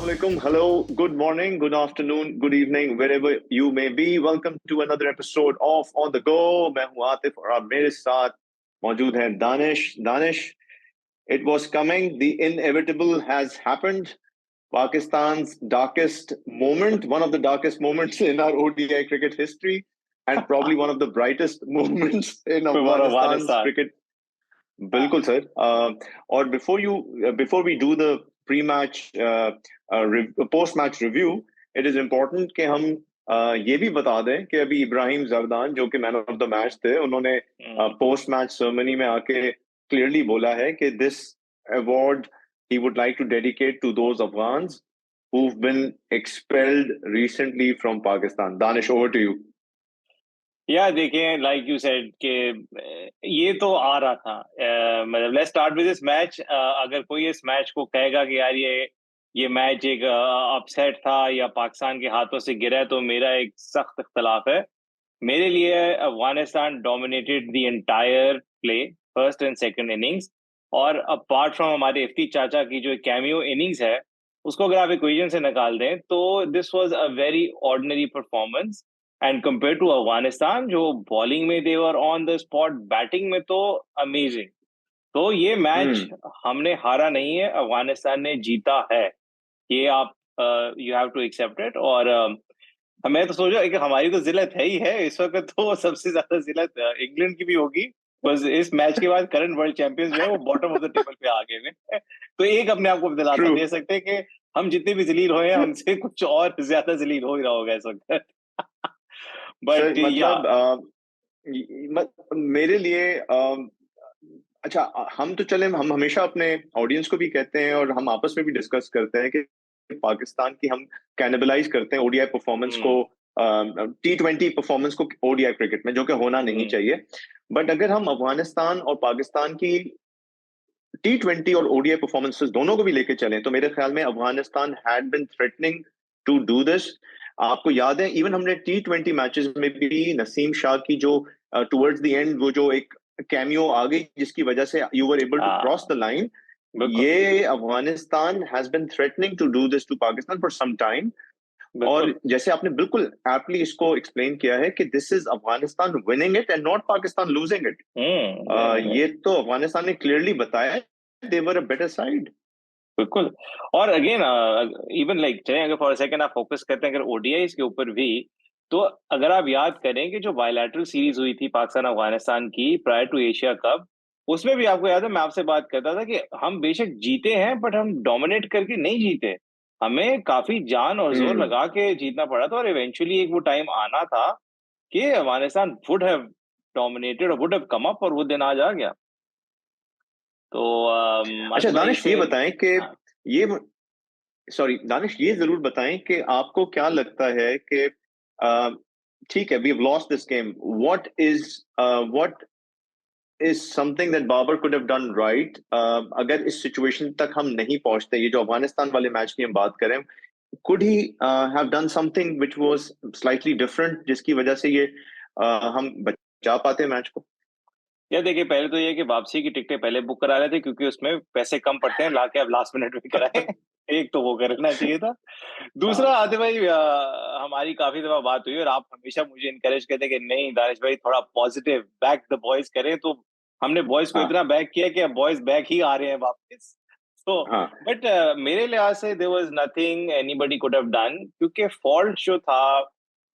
Assalamualaikum. Hello, good morning, good afternoon, good evening, wherever you may be. Welcome to another episode of On the Go. मैं हूँ आतिफ और आप मेरे साथ मौजूद हैं Danish. Danish, it was coming. The inevitable has happened. Pakistan's darkest moment, one of the darkest moments in our ODI cricket history, and probably one of the brightest moments in Afghanistan's cricket. बिल्कुल sir. और before we do the pre-match post-match review, it is important कि हम ये भी बता दें कि अभी इब्राहिम जरदान जो कि मैन ऑफ द मैच थे, उन्होंने पोस्ट मैच सेरेमनी में आके क्लियरली बोला है कि this award he would like to dedicate to those Afghans who've been expelled recently from Pakistan. Danish, over to you. या देखिए, लाइक यू सेड कि ये तो आ रहा था. मतलब let's start with this match. अगर कोई इस मैच को कहेगा कि यार ये मैच एक अपसेट था या पाकिस्तान के हाथों से गिरा है, तो मेरा एक सख्त इख्तलाफ है. मेरे लिए Afghanistan dominated the entire play, first and second innings. और अपार्ट फ्रॉम हमारे इफ्ती चाचा की जो कैमियो इनिंग्स है, उसको अगर आप इक्वेशन से निकाल दें तो this was a very ordinary performance. And compare to Afghanistan, जो बॉलिंग में they were on the spot, batting में तो अमेजिंग. तो ये मैच हमने हारा नहीं है, अफगानिस्तान ने जीता है. ये आप you have to accept it. और मैं तो सोचा कि हमारी तो जिल्लत है ही है इस वक्त, तो सबसे ज्यादा जिल्लत इंग्लैंड की भी होगी. बस इस मैच के बाद करंट वर्ल्ड चैंपियंस जो है वो बॉटम ऑफ द टेबल पे आ गए हैं. तो एक अपने आप को दिलासा दे सकते हैं कि हम जितने भी जलील हुए हैं, हमसे कुछ और ज्यादा जलील हो ही रहा होगा इस वक्त. बट मतलब मेरे लिए अच्छा, हम तो चले, हम हमेशा अपने ऑडियंस को भी कहते हैं और हम आपस में भी डिस्कस करते हैं कि पाकिस्तान की हम कैनिबलाइज करते हैं ओडीआई परफॉर्मेंस को, T20 परफॉर्मेंस को ओडीआई क्रिकेट में, जो कि होना नहीं चाहिए. बट अगर हम अफगानिस्तान और पाकिस्तान की T20 और ओडीआई परफॉर्मेंसेस दोनों को भी लेके चलें, तो मेरे ख्याल में Afghanistan had been threatening to do this. आपको याद है, इवन हमने T20 मैचेस में भी नसीम शाह की जो टुवर्ड्स द एंड वो जो एक कैमियो आ गई जिसकी वजह से you were able to cross the line, ये Afghanistan has been threatening to do this to Pakistan for some time. और जैसे आपने बिल्कुल एप्टली इसको एक्सप्लेन किया है कि this is Afghanistan winning it and not Pakistan losing it. ये तो अफगानिस्तान ने क्लियरली बताया, दे वर अ बेटर साइड. बिल्कुल. और अगेन इवन लाइक चलें, अगर फॉर अ सेकंड आप फोकस करते हैं अगर ओडीआईस के ऊपर भी, तो अगर आप याद करें कि जो बायलैटरल सीरीज हुई थी पाकिस्तान अफगानिस्तान की प्रायर टू एशिया कप, उसमें भी आपको याद है मैं आपसे बात करता था कि हम बेशक जीते हैं बट हम डोमिनेट करके नहीं जीते. हमें काफी जान और जोर लगा के जीतना पड़ा था. और इवेंचुअली एक वो टाइम आना था कि अफगानिस्तान वुड हैव डोमिनेटेड और वुड हैव कम अप, और वो दिन आज आ गया. तो अच्छा दानिश, ये बताएं कि ये सॉरी दानिश, ये जरूर बताएं कि आपको क्या लगता है कि ठीक है, we have lost this game, what is something that Babar could have done right. अगर इस सिचुएशन तक हम नहीं पहुंचते, ये जो अफगानिस्तान वाले मैच की हम बात करें, could he have done something which was slightly different जिसकी वजह से ये हम बचा पाते मैच को? या देखिए, पहले तो ये कि वापसी की टिकटें पहले बुक करा लेते क्योंकि उसमें पैसे कम पड़ते हैं, लाके अब लास्ट मिनट में कराए. एक तो वो करना चाहिए था. दूसरा, आदित्य भाई, हमारी काफी दफा बात हुई और आप हमेशा मुझे इनकरेज करते कि नहीं दानिश भाई, थोड़ा पॉजिटिव बैक द बॉयज करें. तो हमने बॉयज को इतना बैक किया कि अब बॉयज बैक ही आ रहे हैं वापस. तो बट मेरे लिहाज से there was nothing anybody could have done, क्योंकि फॉल्ट जो था,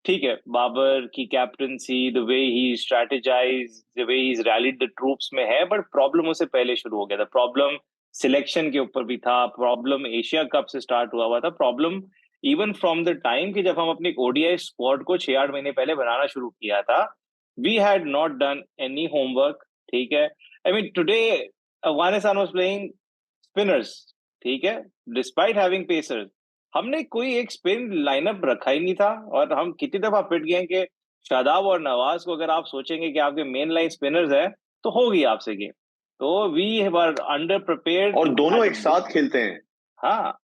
ठीक है, बाबर की captaincy, the way he strategize, the way he rallied the troops में है, बट प्रॉब्लम उससे पहले शुरू हो गया था. प्रॉब्लम सिलेक्शन के ऊपर भी था, प्रॉब्लम एशिया कप से स्टार्ट हुआ था, problem even from the time कि जब हम अपनी ओडीआई स्क्वाड को 6-8 महीने पहले बनाना शुरू किया था, we had not done any homework. ठीक है, I mean today Afghanistan was playing spinners. ठीक है, डिस्पाइट हैविंग पेसर्स, हमने कोई एक स्पिन लाइनअप रखा ही नहीं था. और हम कितनी दफा पिट गए कि शादाब और नवाज को अगर आप सोचेंगे कि आपके मेन लाइन स्पिनर्स है तो होगी आपसे गेम. तो वी वर अंडर प्रिपेयर्ड, और दोनों एक साथ खेलते हैं. हाँ,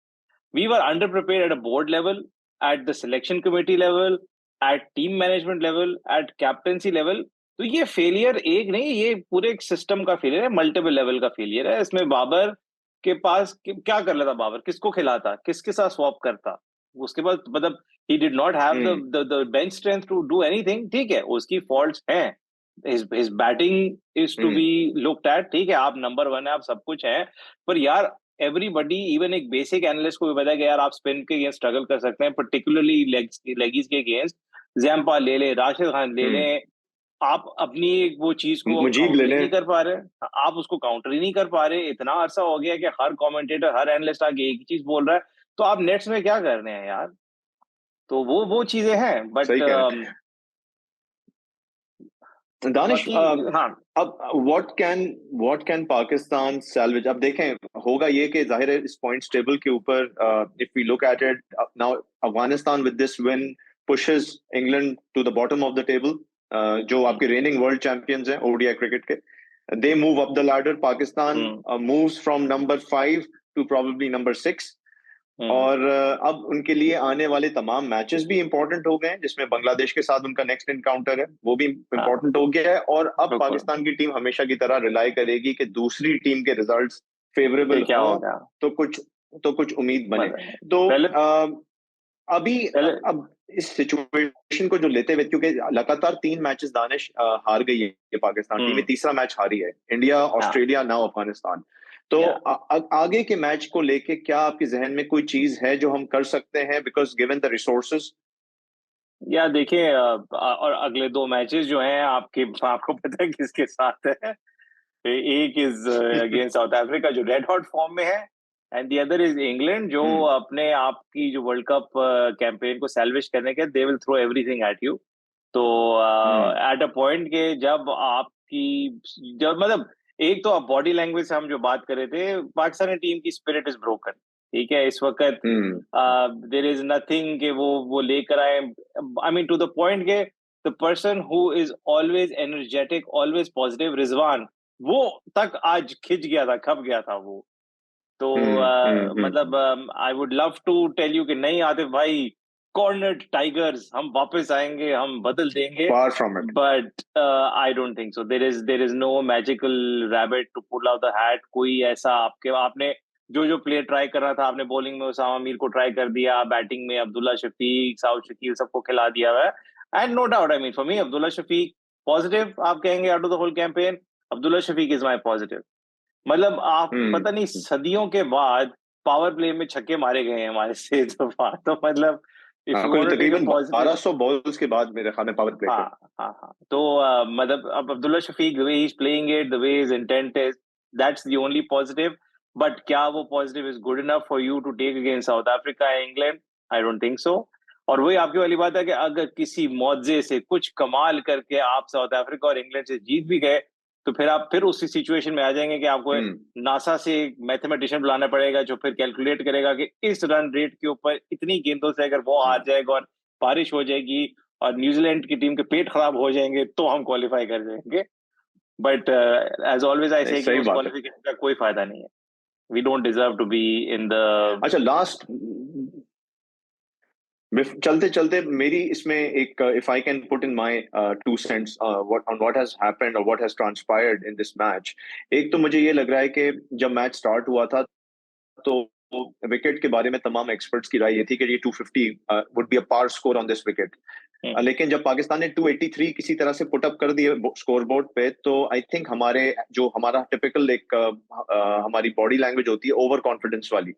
we were under prepared at a board level, at the selection committee level, at team management level, at captaincy level. तो ये फेलियर एक नहीं, ये पूरे एक सिस्टम का फेलियर है, मल्टीपल लेवल का फेलियर है. इसमें बाबर के पास क्या कर लेता बाबर, किसको खिलाता, किसके साथ स्वैप करता, उसके पास मतलब he did not have the bench strength to do anything। ठीक है, उसकी faults हैं, his batting is to be looked at, ठीक है, आप नंबर 1 है, आप सब कुछ है, पर यार एवरीबॉडी, इवन एक बेसिक एनालिस्ट को भी पता है कि यार आप स्पिन के अगेंस्ट स्ट्रगल कर सकते हैं, पर्टिकुलरली लेगीज के अगेंस्ट। जैम्पा ले ले, राशिद खान ले ले, आप अपनी वो चीज को मुजीब ले काउंटर ही लें। नहीं कर पा रहे, आप उसको काउंटर ही नहीं कर पा रहे। इतना अरसा हो गया कि हर कमेंटेटर, हर एनालिस्ट आगे एक ही चीज बोल रहा है, तो आप नेट्स में क्या कर रहे हैं यार? तो वो चीजें हैं, बट सही कह रहे हैं दानिश। बाकी हाँ। अब व्हाट कैन पाकिस्तान सैल्वेज? अब देखें, होगा ये कि जाहिर है इस पॉइंट्स टेबल के ऊपर, if we look at it now, Afghanistan with this win pushes England to the bottom of the table, जो आपके रेनिंग वर्ल्ड चैंपियंस हैं ओडीआई क्रिकेट के। They move up the ladder. Pakistan moves from number 5 to probably number 6। और अब उनके लिए आने वाले तमाम मैचेस भी इंपॉर्टेंट हो गए हैं, जिसमें बांग्लादेश के साथ उनका नेक्स्ट इनकाउंटर है, वो भी इंपॉर्टेंट हो गया है। और अब पाकिस्तान की टीम हमेशा की तरह रिलाई करेगी कि दूसरी टीम के रिजल्ट्स फेवरेबल हों, तो कुछ उम्मीद बने। तो अभी अब इस सिचुएशन को जो लेते हुए, क्योंकि लगातार 3 मैचेस दानिश हार गई है पाकिस्तान टीम, तीसरा मैच हारी है, इंडिया, ऑस्ट्रेलिया, नाउ अफगानिस्तान। तो आगे के मैच को लेके क्या आपके जहन में कोई चीज है जो हम कर सकते हैं, बिकॉज गिवन द रिसोर्सेज? या देखिए, और अगले 2 मैचेस जो हैं आपको पता है किसके साथ है? एक इज अगेंस्ट साउथ अफ्रीका जो रेड हॉट फॉर्म में है, and the other is England जो अपने आप की जो वर्ल्ड कप कैंपेन को सैल्वेज करने के, they will throw everything at you. तो एट अ पॉइंट के जब आपकी, जब मतलब एक तो बॉडी लैंग्वेज से हम जो बात कर रहे थे, पाकिस्तानी टीम की स्पिरिट इज ब्रोकन, ठीक है, इस वक्त देयर इज नथिंग कि वो लेकर आए। I mean to the point के the person who is always energetic, always positive, Rizwan, वो तक आज खिंच गया था, खप गया था वो। तो मतलब I would love to tell you कि नहीं आतिफ भाई, कॉर्नर्ड टाइगर्स, हम वापस आएंगे, हम बदल देंगे, but I don't think so. There is no magical rabbit to pull out the hat. कोई ऐसा आपने जो प्लेयर ट्राई कर रहा था, आपने बॉलिंग में उसामा मीर को ट्राई कर दिया, बैटिंग में अब्दुल्ला शफीक, साउथ शकील, सबको खिला दिया है। And no doubt, I mean for me Abdullah Shafique positive, आप कहेंगे out of the whole campaign, Abdullah Shafique is my positive. मतलब आप पता नहीं सदियों के बाद पावर प्ले में छक्के मारे गए हैं हमारे से, तो मतलब तकरीबन 1200 बॉल्स के बाद मेरे ख्याल में पावर प्ले पे। हाँ। तो मतलब अब Abdullah Shafique, the way he is playing it, the way his intent is, that's the only positive. But क्या वो positive is good enough for you to take against South Africa, England? I don't think so. और वही आपकी वाली बात है कि अगर किसी मौजे से कुछ कमाल करके आप साउथ अफ्रीका और इंग्लैंड से जीत भी गए, तो फिर आप फिर उसी सिचुएशन में आ जाएंगे कि आपको नासा से मैथमेटिशियन बुलाना पड़ेगा जो फिर कैलकुलेट करेगा कि इस रन रेट के ऊपर इतनी गेंदों से अगर वो हार जाएगा और बारिश हो जाएगी और न्यूजीलैंड की टीम के पेट खराब हो जाएंगे, तो हम क्वालिफाई कर जाएंगे। बट एज ऑलवेज आई से उस क्वालिफिकेशन का कोई फायदा नहीं है। We don't deserve to be in the. अच्छा, लास्ट चलते चलते मेरी इसमें एक, if I can put in my 2 cents on what has happened और what has transpired in this match. एक तो मुझे ये लग रहा है कि जब मैच स्टार्ट हुआ था तो विकेट के बारे में तमाम एक्सपर्ट्स की राय ये थी कि ये 250 would be a par score on this wicket. लेकिन जब पाकिस्तान ने 283 किसी तरह से पुट अप कर दिए स्कोर बोर्ड पे, तो आई थिंक हमारा टिपिकल एक हमारी बॉडी लैंग्वेज होती है ओवर कॉन्फिडेंस वाली,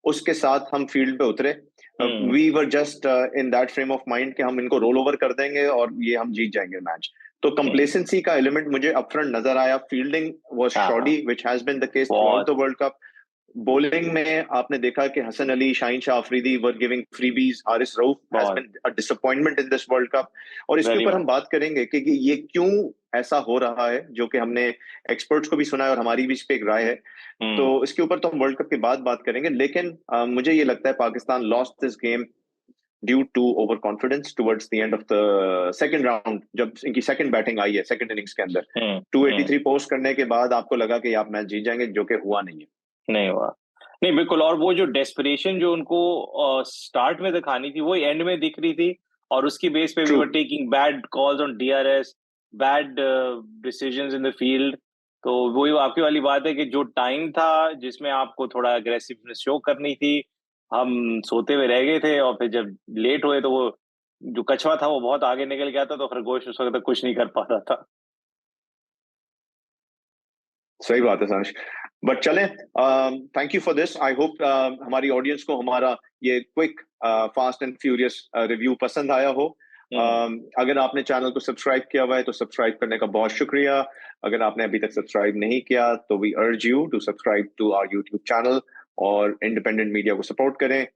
उसके साथ हम फील्ड पे उतरे। We were just in that frame of mind कि हम इनको रोल ओवर कर देंगे और ये हम जीत जाएंगे मैच। तो कंप्लेसेंसी का एलिमेंट मुझे अपफ्रंट नजर आया। Fielding was shoddy, which has been the case throughout the world cup. Bowling में आपने देखा कि Hasan Ali, Shaheen Shah Afridi were giving freebies. Haris Rauf has been a disappointment in this world cup. और इसके ऊपर हम बात करेंगे कि ये क्यों ऐसा हो रहा है, जो कि हमने एक्सपर्ट्स को भी सुना है और हमारी भी इस पे एक राय है। तो इसके ऊपर तो हम वर्ल्ड कप के बाद बात करेंगे, लेकिन मुझे ये लगता है Pakistan lost this game due to overconfidence towards the end of the second round, जब इनकी सेकंड बैटिंग आई है सेकंड इनिंग्स के अंदर। 283 पोस्ट करने के बाद आपको लगा कि आप मैच जीत जाएंगे, जो कि हुआ नहीं हुआ। नहीं, बिल्कुल। और वो जो डेस्परेशन जो उनको स्टार्ट में दिखानी थी, वो एंड में दिख रही थी, और उसकी बेस पे we were taking bad calls on DRS, bad decisions in the field. तो वही आपकी वाली बात है कि जो टाइम था जिसमें आपको थोड़ा अग्रेसिवनेस शो करनी थी, हम सोते हुए रह गए थे और फिर जब लेट हुए तो वो जो कछुआ था वो बहुत आगे निकल गया था, तो खरगोश उस वक़्त तक कुछ नहीं कर पा रहा था। सही बात है सानिश। बट चलें, thank you for this. I hope हमारी ऑडियंस को हमारा ये quick fast and furious review पसंद आया हो। हुँ। अगर आपने चैनल को सब्सक्राइब किया हुआ है तो सब्सक्राइब करने का बहुत शुक्रिया। अगर आपने अभी तक सब्सक्राइब नहीं किया तो we urge you to subscribe to our YouTube channel और इंडिपेंडेंट मीडिया को सपोर्ट करें।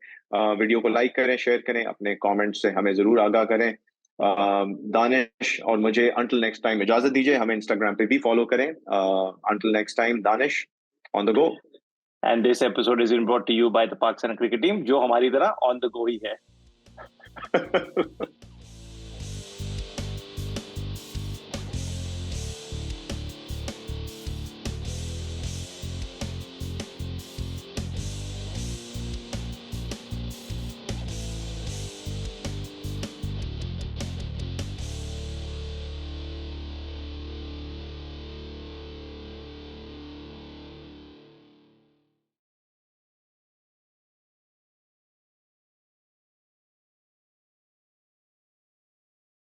वीडियो को लाइक करें, शेयर करें, अपने कमेंट्स से हमें जरूर आगाह करें। दानिश और मुझे अंटिल नेक्स्ट टाइम इजाजत दीजिए। हमें इंस्टाग्राम पे भी फॉलो करें। Until next time, Danish on the go. And this episode is been brought to you by the Pakistan cricket team, जो हमारी तरह ऑन द गो ही है।